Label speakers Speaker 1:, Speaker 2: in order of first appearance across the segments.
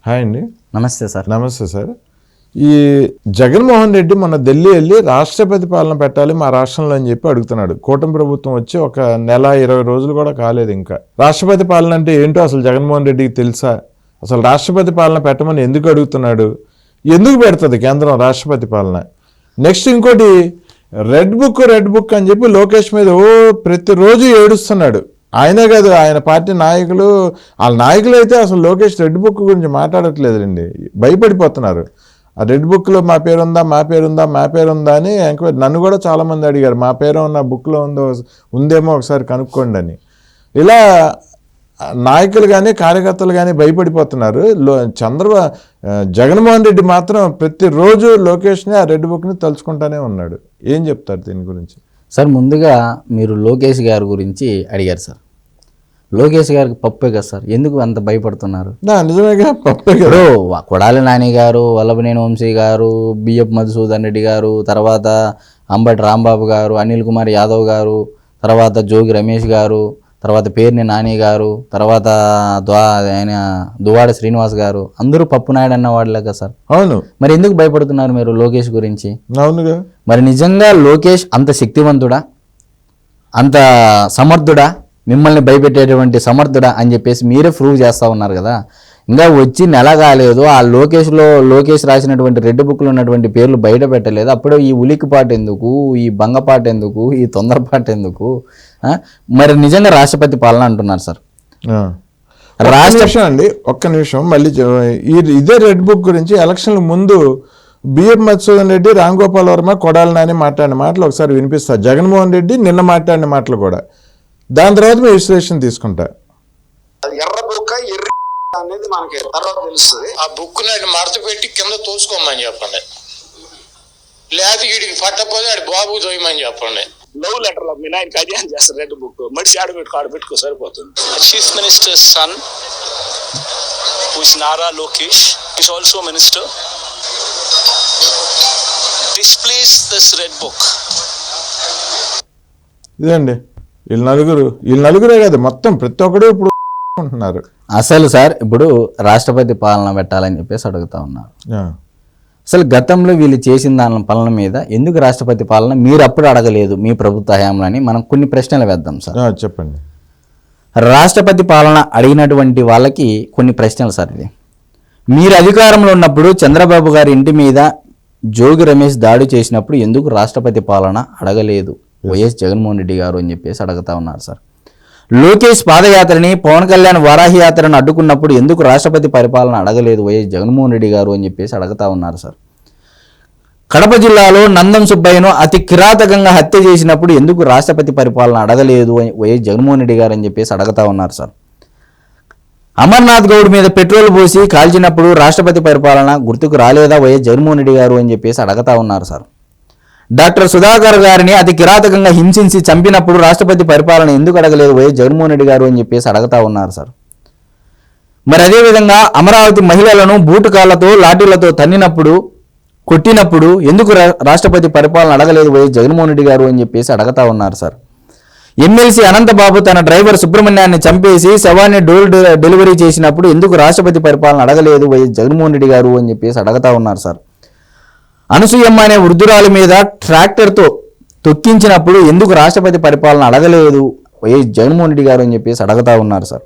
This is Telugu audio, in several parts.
Speaker 1: హాయ్ అండి.
Speaker 2: నమస్తే సార్.
Speaker 1: నమస్తే సార్. ఈ జగన్మోహన్ రెడ్డి మొన్న ఢిల్లీ వెళ్ళి రాష్ట్రపతి పాలన పెట్టాలి మా రాష్ట్రంలో అని చెప్పి అడుగుతున్నాడు. కూటమి ప్రభుత్వం వచ్చి ఒక నెల 20 రోజులు కూడా కాలేదు. ఇంకా రాష్ట్రపతి పాలన అంటే ఏంటో అసలు జగన్మోహన్ రెడ్డికి తెలుసా? అసలు రాష్ట్రపతి పాలన పెట్టమని ఎందుకు అడుగుతున్నాడు? ఎందుకు పెడుతుంది కేంద్రం రాష్ట్రపతి పాలన? నెక్స్ట్ ఇంకోటి రెడ్ బుక్ అని చెప్పి లోకేష్ మీద ప్రతిరోజు ఏడుస్తున్నాడు. ఆయనే కాదు, ఆయన పార్టీ నాయకులు, వాళ్ళ నాయకులు అయితే అసలు లోకేష్ రెడ్ బుక్ గురించి మాట్లాడట్లేదండి, భయపడిపోతున్నారు. ఆ రెడ్ బుక్లో మా పేరుందా అని ఎంక్వైరీ నన్ను కూడా చాలామంది అడిగారు, మా పేరు ఉన్న బుక్లో ఉందేమో ఒకసారి కనుక్కోండి అని. ఇలా నాయకులు కానీ కార్యకర్తలు కానీ భయపడిపోతున్నారు. జగన్మోహన్ రెడ్డి మాత్రం ప్రతిరోజు లోకేష్ని ఆ రెడ్ బుక్ని తలుచుకుంటానే ఉన్నాడు. ఏం చెప్తారు దీని గురించి?
Speaker 2: సార్, ముందుగా మీరు లోకేష్ గారి గురించి అడిగారు సార్. లోకేష్ గారికి పప్పే కదా సార్, ఎందుకు అంత భయపడుతున్నారు?
Speaker 1: నిజమేగా, పప్పే కదా.
Speaker 2: కొడాలి నాని గారు, వల్లభనేని వంశీ గారు, బిఎఫ్ మధుసూదన్ రెడ్డి గారు, తర్వాత అంబటి రాంబాబు గారు, అనిల్ కుమార్ యాదవ్ గారు, తర్వాత జోగి రమేష్ గారు, తర్వాత పేర్ని నాని గారు, తర్వాత దువాడ శ్రీనివాస్ గారు, అందరూ పప్పు నాయుడు అన్నవాళ్ళే కదా సార్.
Speaker 1: అవును.
Speaker 2: మరి ఎందుకు భయపడుతున్నారు మీరు లోకేష్ గురించి?
Speaker 1: అవునుగా.
Speaker 2: మరి నిజంగా లోకేష్ అంత శక్తివంతుడా, అంత సమర్థుడా, మిమ్మల్ని భయపెట్టేటువంటి సమర్థుడా అని చెప్పేసి మీరే ప్రూవ్ చేస్తూ ఉన్నారు కదా. ఇంకా వచ్చి నెల కాలేదు, ఆ లోకేష్ రాసినటువంటి రెడ్ బుక్లో ఉన్నటువంటి పేర్లు బయట పెట్టలేదు. అప్పుడే ఈ ఉలికిపాటు ఎందుకు, ఈ భంగపాటు ఎందుకు, ఈ తొందరపాటు ఎందుకు? మరి నిజంగా రాష్ట్రపతి పాలన అంటున్నారు సార్.
Speaker 1: ఒక్క నిమిషం మళ్ళీ ఇదే రెడ్ బుక్ గురించి ఎలక్షన్ల ముందు బిఎఫ్ మధుసూదన్ రెడ్డి, రామ్ గోపాల్ వర్మ, కొడాలి నాని మాట్లాడిన మాటలు ఒకసారి వినిపిస్తారు. జగన్మోహన్ రెడ్డి నిన్న మాట్లాడిన మాటలు కూడా, దాని తర్వాత మీ విశ్లేషణ తీసుకుంటా.
Speaker 3: ఎర్ర బుక్క ఎర్ర అనేది మనకి తర్వాత తెలుస్తుంది.
Speaker 4: ఆ బుక్ నాటి మడత పెట్టి కింద తోసుకోమని చెప్పండి, లేదా వీడికి పట్టపోతే ఆడి బాబు తోయమని చెప్పండి.
Speaker 3: లవ్ లెటర్ మీ నాయనకి అది అని చేస్తారు. రెడ్ బుక్ మడిచి ఆడబెట్టుకో సరిపోతుంది.
Speaker 5: Chief minister son who is Nara Lokesh is also minister displays this red book.
Speaker 1: ఇదండి వీళ్ళు నలుగురే కదా, మొత్తం ప్రతి ఒక్కడు ఇప్పుడు ఉంటున్నారు.
Speaker 2: అసలు సార్ ఇప్పుడు రాష్ట్రపతి పాలన పెట్టాలని చెప్పేసి అడుగుతా ఉన్నారు. అసలు గతంలో వీళ్ళు చేసిన దాని పాలన మీద ఎందుకు రాష్ట్రపతి పాలన మీరు అప్పుడు అడగలేదు మీ ప్రభుత్వ హయాంలో అని మనం కొన్ని ప్రశ్నలు వేద్దాం సార్.
Speaker 1: చెప్పండి.
Speaker 2: రాష్ట్రపతి పాలన అడిగినటువంటి వాళ్ళకి కొన్ని ప్రశ్నలు సార్. ఇది మీరు అధికారంలో ఉన్నప్పుడు చంద్రబాబు గారి ఇంటి మీద జోగి రమేష్ దాడి చేసినప్పుడు ఎందుకు రాష్ట్రపతి పాలన అడగలేదు వైఎస్ జగన్మోహన్ రెడ్డి గారు అని చెప్పేసి అడుగుతా ఉన్నారు సార్. లోకేష్ పాదయాత్రని, పవన్ కళ్యాణ్ వారాహి యాత్రను అడ్డుకున్నప్పుడు ఎందుకు రాష్ట్రపతి పరిపాలన అడగలేదు వైఎస్ జగన్మోహన్ రెడ్డి గారు అని చెప్పేసి అడుగుతా ఉన్నారు సార్. కడప జిల్లాలో నందం సుబ్బయ్యను అతి కిరాతకంగా హత్య చేసినప్పుడు ఎందుకు రాష్ట్రపతి పరిపాలన అడగలేదు వైఎస్ జగన్మోహన్ రెడ్డి గారు అని చెప్పేసి అడుగుతా ఉన్నారు సార్. అమర్నాథ్ గౌడ్ మీద పెట్రోల్ పోసి కాల్చినప్పుడు రాష్ట్రపతి పరిపాలన గుర్తుకు రాలేదా వైఎస్ జగన్మోహన్ రెడ్డి గారు అని చెప్పేసి అడుగుతా ఉన్నారు సార్. డాక్టర్ సుధాకర్ గారిని అతి కిరాతకంగా హింసించి చంపినప్పుడు రాష్ట్రపతి పరిపాలన ఎందుకు అడగలేదు వైఎస్ జగన్మోహన్ రెడ్డి గారు అని చెప్పేసి అడుగుతా ఉన్నారు సార్. మరి అదేవిధంగా అమరావతి మహిళలను బూటుకాళ్లతో లాఠీలతో కొట్టినప్పుడు ఎందుకు రాష్ట్రపతి పరిపాలన అడగలేదు వైఎస్ జగన్మోహన్ రెడ్డి గారు అని చెప్పేసి అడుగుతా ఉన్నారు సార్. ఎమ్మెల్సీ అనంతబాబు తన డ్రైవర్ సుబ్రహ్మణ్యాన్ని చంపేసి శవాన్ని డోర్ డెలివరీ చేసినప్పుడు ఎందుకు రాష్ట్రపతి పరిపాలన అడగలేదు వైఎస్ జగన్మోహన్ రెడ్డి గారు అని చెప్పేసి అడుగుతా ఉన్నారు సార్. అనసూయమ్మ అనే వృద్ధురాలి మీద ట్రాక్టర్తో తొక్కించినప్పుడు ఎందుకు రాష్ట్రపతి పరిపాలన అడగలేదు వైఎస్ జగన్మోహన్ రెడ్డి గారు అని చెప్పేసి అడుగుతా ఉన్నారు సార్.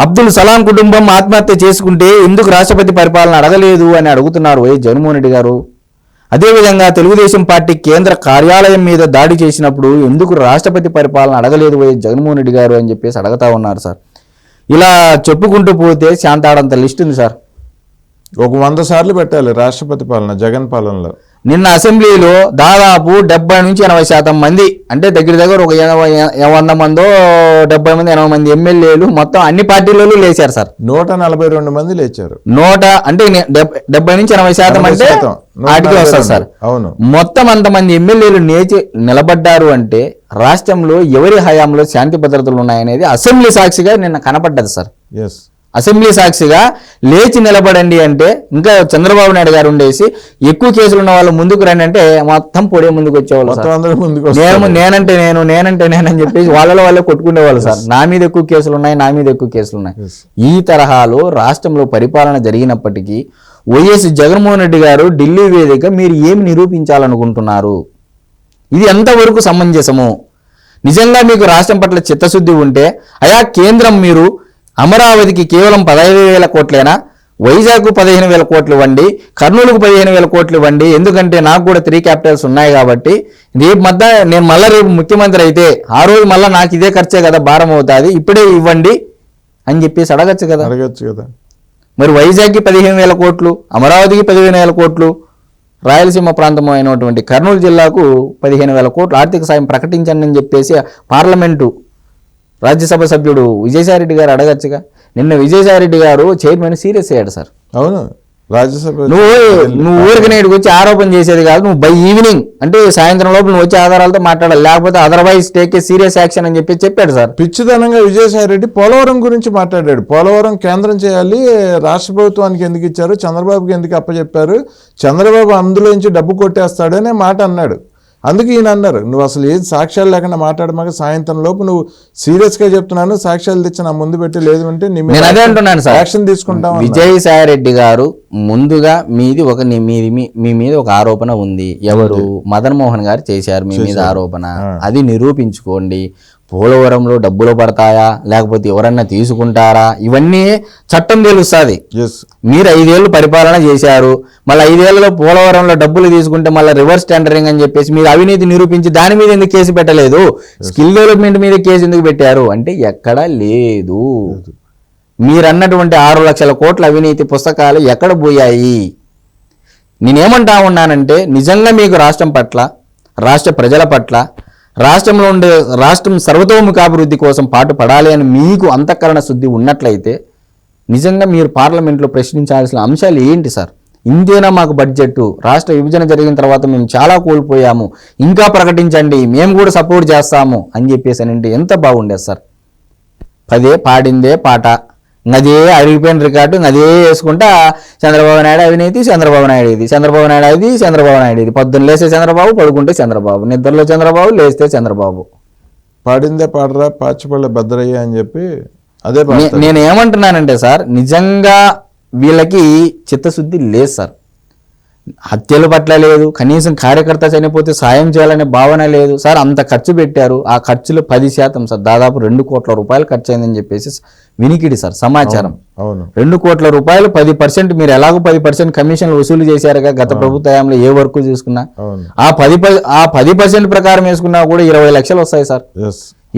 Speaker 2: అబ్దుల్ సలాం కుటుంబం ఆత్మహత్య చేసుకుంటే ఎందుకు రాష్ట్రపతి పరిపాలన అడగలేదు అని అడుగుతున్నారు వైఎస్ జగన్మోహన్ రెడ్డి గారు. అదేవిధంగా తెలుగుదేశం పార్టీ కేంద్ర కార్యాలయం మీద దాడి చేసినప్పుడు ఎందుకు రాష్ట్రపతి పరిపాలన అడగలేదు వైఎస్ జగన్మోహన్ రెడ్డి గారు అని చెప్పేసి అడుగుతా ఉన్నారు సార్. ఇలా చెప్పుకుంటూ పోతే శాంతాడంత లిస్ట్ ఉంది సార్.
Speaker 1: ఒక 100 సార్లు పెట్టాలి రాష్ట్రపతి పాలన జగన్ పాలనలో.
Speaker 2: నిన్న అసెంబ్లీలో దాదాపు 70 నుంచి 80% మంది, అంటే దగ్గర ఒక 100 మందో 70 మంది 80 మంది ఎమ్మెల్యేలు మొత్తం అన్ని పార్టీలలో లేచారు సార్.
Speaker 1: 142 మంది లేచారు.
Speaker 2: 70 నుంచి 80% అంటే వాటికి వస్తారు సార్.
Speaker 1: అవును,
Speaker 2: మొత్తం అంతమంది ఎమ్మెల్యేలు నిలబడ్డారు అంటే రాష్ట్రంలో ఎవరి హయాంలో శాంతి భద్రతలు ఉన్నాయనేది అసెంబ్లీ సాక్షిగా నిన్న కనపడ్డది సార్. అసెంబ్లీ సాక్షిగా లేచి నిలబడండి అంటే ఇంకా చంద్రబాబు నాయుడు గారు ఉండేసి ఎక్కువ కేసులు ఉన్న వాళ్ళు ముందుకు రండి అంటే మొత్తం పొడే ముందుకు వచ్చేవాళ్ళు
Speaker 1: మొత్తం
Speaker 2: సార్.
Speaker 1: అందరూ ముందుకు వస్తారు.
Speaker 2: నేనంటే నేను అని చెప్పేసి వాళ్ళే కొట్టుకునేవాళ్ళు సార్. నా మీద ఎక్కువ కేసులు ఉన్నాయి. ఈ తరహాలో రాష్ట్రంలో పరిపాలన జరిగినప్పటికీ వైఎస్ జగన్మోహన్ రెడ్డి గారు ఢిల్లీ వేదిక మీరు ఏమి నిరూపించాలనుకుంటున్నారు? ఇది ఎంతవరకు సమంజసము? నిజంగా మీకు రాష్ట్రం పట్ల చిత్తశుద్ధి ఉంటే అయా కేంద్రం మీరు అమరావతికి కేవలం 15,000 కోట్లేనా, వైజాగ్కు 15,000 కోట్లు ఇవ్వండి, కర్నూలుకు 15,000 కోట్లు ఇవ్వండి, ఎందుకంటే నాకు కూడా 3 క్యాపిటల్స్ ఉన్నాయి కాబట్టి నేను మళ్ళీ రేపు ముఖ్యమంత్రి అయితే ఆ రోజు మళ్ళీ నాకు ఇదే ఖర్చే కదా భారం అవుతుంది, ఇప్పుడే ఇవ్వండి అని చెప్పేసి అడగచ్చు కదా. మరి వైజాగ్కి 15,000 కోట్లు, అమరావతికి 15,000 కోట్లు, రాయలసీమ ప్రాంతం అయినటువంటి కర్నూలు జిల్లాకు 15,000 కోట్లు ఆర్థిక సాయం ప్రకటించండి అని చెప్పేసి పార్లమెంటు రాజ్యసభ సభ్యుడు విజయసాయిరెడ్డి గారు అడగచ్చుగా. నిన్న విజయసాయిరెడ్డి గారు చైర్మన్ సీరియస్ అయ్యాడు సార్.
Speaker 1: అవును, రాజ్యసభ
Speaker 2: నువ్వు ఊరికి నేటికి వచ్చి ఆరోపణ చేసేది కాదు, నువ్వు బై ఈవినింగ్ అంటే సాయంత్రం లోపల నువ్వు వచ్చి ఆధారాలతో మాట్లాడాలి, లేకపోతే otherwise take a serious action అని చెప్పాడు సార్.
Speaker 1: పిచ్చిదనంగా విజయసాయిరెడ్డి పోలవరం గురించి మాట్లాడాడు. పోలవరం కేంద్రం చేయాలి, రాష్ట్ర ప్రభుత్వానికి ఎందుకు ఇచ్చారు, చంద్రబాబుకి ఎందుకు అప్పచెప్పారు, చంద్రబాబు అందులోంచి డబ్బు కొట్టేస్తాడు అనే మాట అన్నాడు. అందుకే ఈయన అన్నారు, నువ్వు అసలు ఏది సాక్ష్యాలు లేకుండా మాట్లాడమాక, సాయంత్రం లోపు నువ్వు సీరియస్గా చెప్తున్నాను, సాక్ష్యాలు తెచ్చి నా ముందు పెట్టి, లేదు అంటే
Speaker 2: నేను అదే అంటున్నాను సార్,
Speaker 1: యాక్షన్ తీసుకుంటాం.
Speaker 2: విజయసాయిరెడ్డి గారు ముందుగా మీ మీద ఒక ఆరోపణ ఉంది, ఎవరు మదన్ మోహన్ గారు చేశారు మీ మీద ఆరోపణ, అది నిరూపించుకోండి. పోలవరంలో డబ్బులు పడతాయా లేకపోతే ఎవరన్నా తీసుకుంటారా ఇవన్నీ చట్టం తెలుస్తుంది. మీరు 5 ఏళ్ళు పరిపాలన చేశారు, మళ్ళీ 5 ఏళ్లలో పోలవరంలో డబ్బులు తీసుకుంటే మళ్ళీ రివర్స్ టెండరింగ్ అని చెప్పేసి మీరు అవినీతి నిరూపించి దాని మీద ఎందుకు కేసు పెట్టలేదు, స్కిల్ డెవలప్మెంట్ మీద కేసు ఎందుకు పెట్టారు అంటే ఎక్కడా లేదు. మీరు అన్నటువంటి 6 లక్షల కోట్ల అవినీతి పుస్తకాలు ఎక్కడ పోయాయి? నేనేమంటా ఉన్నానంటే నిజంగా మీకు రాష్ట్రం పట్ల, రాష్ట్ర ప్రజల పట్ల, రాష్ట్రం సర్వతోముఖాభివృద్ధి కోసం పాటు పడాలి అని మీకు అంతఃకరణ శుద్ధి ఉన్నట్లయితే నిజంగా మీరు పార్లమెంట్లో ప్రశ్నించాల్సిన అంశాలు ఏంటి సార్? ఇంతేనా మాకు బడ్జెట్, రాష్ట్ర విభజన జరిగిన తర్వాత మేము చాలా కోల్పోయాము, ఇంకా ప్రకటించండి, మేము కూడా సపోర్ట్ చేస్తాము అని చెప్పేసి అంటే ఎంత బాగుండేది సార్. పదే పాడిందే పాట, అదే అరిగిపోయిన రికార్డు, అదే వేసుకుంటా చంద్రబాబు నాయుడు అవినీతి, చంద్రబాబు నాయుడు ఇది, చంద్రబాబు నాయుడు అది, చంద్రబాబు నాయుడు ఇది, పొద్దున్న లేస్తే చంద్రబాబు, పడుకుంటే చంద్రబాబు, నిద్రలో చంద్రబాబు, లేస్తే చంద్రబాబు.
Speaker 1: పాడిందే పాడరా పాచిపళ్ళ భద్రయ్య అని చెప్పి అదే.
Speaker 2: నేను ఏమంటున్నానంటే సార్, నిజంగా వీళ్ళకి చిత్తశుద్ధి లేదు సార్. హత్యల పట్ల లేదు, కనీసం కార్యకర్త చనిపోతే సాయం చేయాలనే భావన లేదు సార్. అంత ఖర్చు పెట్టారు, ఆ ఖర్చులో 10% సార్, దాదాపు 2 కోట్ల రూపాయలు ఖర్చు అయిందని చెప్పేసి వినికిడి సార్ సమాచారం. 2 కోట్ల రూపాయలు 10%, మీరు ఎలాగో 10% కమిషన్లు వసూలు చేశారుగా గత ప్రభుత్వ హయాంలో ఏ వర్క్ చూసుకున్నా. ఆ 10% ప్రకారం వేసుకున్నా కూడా 20 లక్షలు వస్తాయి సార్.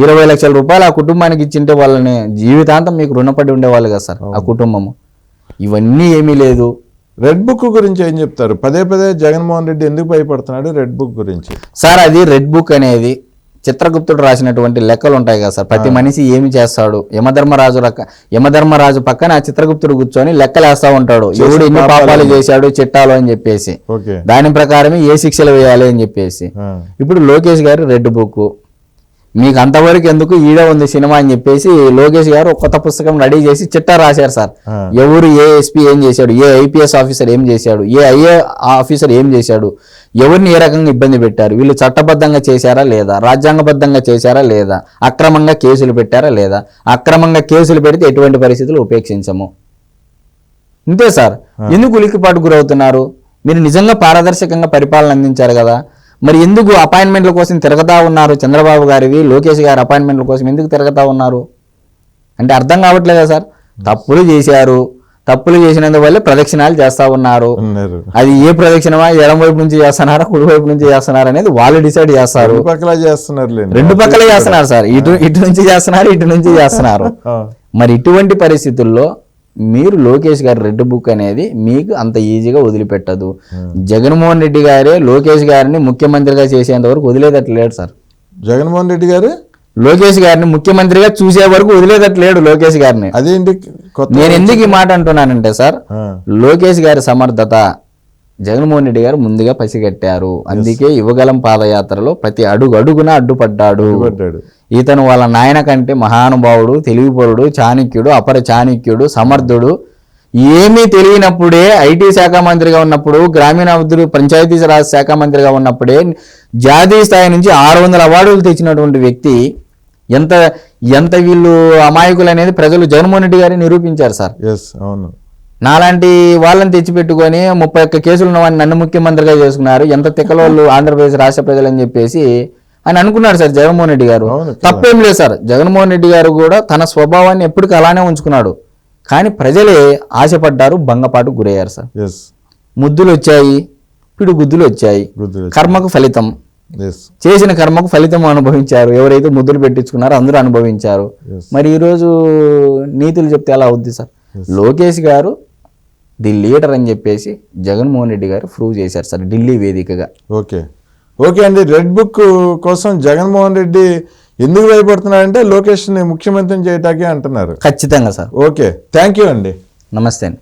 Speaker 2: 20 లక్షల రూపాయలు ఆ కుటుంబానికి ఇచ్చింటే వాళ్ళని జీవితాంతం మీకు రుణపడి ఉండేవాళ్ళు కదా సార్ ఆ కుటుంబము. ఇవన్నీ ఏమీ లేదు.
Speaker 1: రెడ్ బుక్ గురించి ఏం చెప్తారు? పదే జగన్మోహన్ రెడ్డి ఎందుకు భయపడుతున్నాడు రెడ్ బుక్ గురించి?
Speaker 2: సార్ అది రెడ్ బుక్ అనేది చిత్రగుప్తుడు రాసినటువంటి లెక్కలు ఉంటాయి కదా సార్, ప్రతి మనిషి ఏమి చేస్తాడు, యమధర్మరాజు పక్కన ఆ చిత్రగుప్తుడు కూర్చొని లెక్కలు వేస్తా ఉంటాడు, ఎవడు ఎన్ని పాపాలు చేశాడు చిట్టాలు అని చెప్పేసి, దాని ప్రకారమే ఏ శిక్షలు వేయాలి అని చెప్పేసి. ఇప్పుడు లోకేష్ గారు రెడ్ బుక్, మీకు అంతవరకు ఎందుకు, ఈడ ఉంది సినిమా అని చెప్పేసి లోకేష్ గారు ఒక కొత్త పుస్తకం రెడీ చేసి చిట్టా రాశారు సార్. ఎవరు ఏ ఎస్పీ ఏం చేశాడు, ఏ ఐపీఎస్ ఆఫీసర్ ఏం చేశాడు, ఏ ఐఏ ఆఫీసర్ ఏం చేశాడు, ఎవరిని ఏ రకంగా ఇబ్బంది పెట్టారు, వీళ్ళు చట్టబద్ధంగా చేశారా లేదా, రాజ్యాంగబద్ధంగా చేశారా లేదా, అక్రమంగా కేసులు పెట్టారా లేదా, అక్రమంగా కేసులు పెడితే ఎటువంటి పరిస్థితులు ఉపేక్షించము. ఇంతే సార్. ఎందుకు ఉలిక్కిపాటు గురవుతున్నారు? మీరు నిజంగా పారదర్శకంగా పరిపాలన అందించారు కదా, మరి ఎందుకు అపాయింట్మెంట్ల కోసం తిరగతా ఉన్నారు? చంద్రబాబు గారివి, లోకేష్ గారి అపాయింట్మెంట్ల కోసం ఎందుకు తిరగతా ఉన్నారు అంటే అర్థం కావట్లేదా సార్? తప్పులు చేశారు, తప్పులు చేసినందువల్ల ప్రదక్షిణాలు చేస్తా ఉన్నారు. అది ఏ ప్రదక్షిణమా, ఎడం వైపు నుంచి చేస్తున్నారా, కుడి వైపు నుంచి చేస్తున్నారా అనేది వాళ్ళు డిసైడ్ చేస్తారు.
Speaker 1: 2 పక్కల చేస్తున్నారు,
Speaker 2: 2 పక్కల చేస్తున్నారు సార్. ఇటు నుంచి చేస్తున్నారు, ఇటు నుంచి చేస్తున్నారు. మరి ఇటువంటి పరిస్థితుల్లో మీరు లోకేష్ గారి రెడ్ బుక్ అనేది మీకు అంత ఈజీగా వదిలిపెట్టదు. జగన్మోహన్ రెడ్డి గారే లోకేష్ గారిని ముఖ్యమంత్రిగా చేసేంత వరకు వదిలేదట్లేడు సార్.
Speaker 1: జగన్మోహన్ రెడ్డి గారు
Speaker 2: లోకేష్ గారిని ముఖ్యమంత్రిగా చూసే వరకు వదిలేదట్లేడు లోకేష్ గారిని.
Speaker 1: అదేంటి?
Speaker 2: నేను ఎందుకు ఈ మాట అంటున్నానంటే సార్, లోకేష్ గారి సమర్థత, జగన్మోహన్ రెడ్డి గారు ముందుగా పసిగట్టారు. అందుకే యువగలం పాదయాత్రలో ప్రతి అడుగున అడ్డుపడ్డాడు.
Speaker 1: పడ్డాడు.
Speaker 2: ఇతను వాళ్ళ నాయన కంటే మహానుభావుడు, తెలివిపరుడు, చాణక్యుడు, అపర చాణక్యుడు, సమర్థుడు. ఏమీ తెలియనప్పుడే ఐటీ శాఖ మంత్రిగా ఉన్నప్పుడు, గ్రామీణాభివృద్ధి పంచాయతీ రాజ్ శాఖ మంత్రిగా ఉన్నప్పుడే జాతీయ స్థాయి నుంచి 600 అవార్డులు తెచ్చినటువంటి వ్యక్తి ఎంత ఎంత వీళ్ళు అమాయకులు అనేది ప్రజలు జగన్మోహన్ రెడ్డి గారిని నిరూపించారు సార్.
Speaker 1: ఎస్, అవును.
Speaker 2: నాలాంటి వాళ్ళని తెచ్చిపెట్టుకొని 31 కేసులు ఉన్నవాడిని నన్ను ముఖ్యమంత్రిగా చేసుకున్నారు, ఎంత తిక్కలోళ్ళు ఆంధ్రప్రదేశ్ రాష్ట్ర ప్రజలు అని చెప్పేసి అని అనుకున్నాడు సార్ జగన్మోహన్ రెడ్డి గారు. తప్పేం లేదు సార్, జగన్మోహన్ రెడ్డి గారు కూడా తన స్వభావాన్ని ఎప్పటికీ అలానే ఉంచుకున్నాడు. కానీ ప్రజలే ఆశపడ్డారు, భంగపాటు గురయ్యారు సార్.
Speaker 1: ఎస్,
Speaker 2: ముద్దులు వచ్చాయి, పిడుగుద్దులు వచ్చాయి, కర్మకు ఫలితం. చేసిన కర్మకు ఫలితం అనుభవించారు. ఎవరైతే ముద్దులు పెట్టించుకున్నారో అందరూ అనుభవించారు. మరి ఈరోజు నీతులు చెప్తే ఎలా అవుద్ది సార్? లోకేష్ గారు ది లీడర్ అని చెప్పేసి జగన్మోహన్ రెడ్డి గారు ప్రూవ్ చేశారు సార్ ఢిల్లీ వేదికగా.
Speaker 1: ఓకే అండి. రెడ్ బుక్ కోసం జగన్మోహన్ రెడ్డి ఎందుకు భయపడుతున్నారంటే లోకేష్ని ముఖ్యమంత్రిని చేయటానికి అంటున్నారు.
Speaker 2: ఖచ్చితంగా సార్.
Speaker 1: ఓకే, థ్యాంక్ యూ అండి.
Speaker 2: నమస్తే అండి.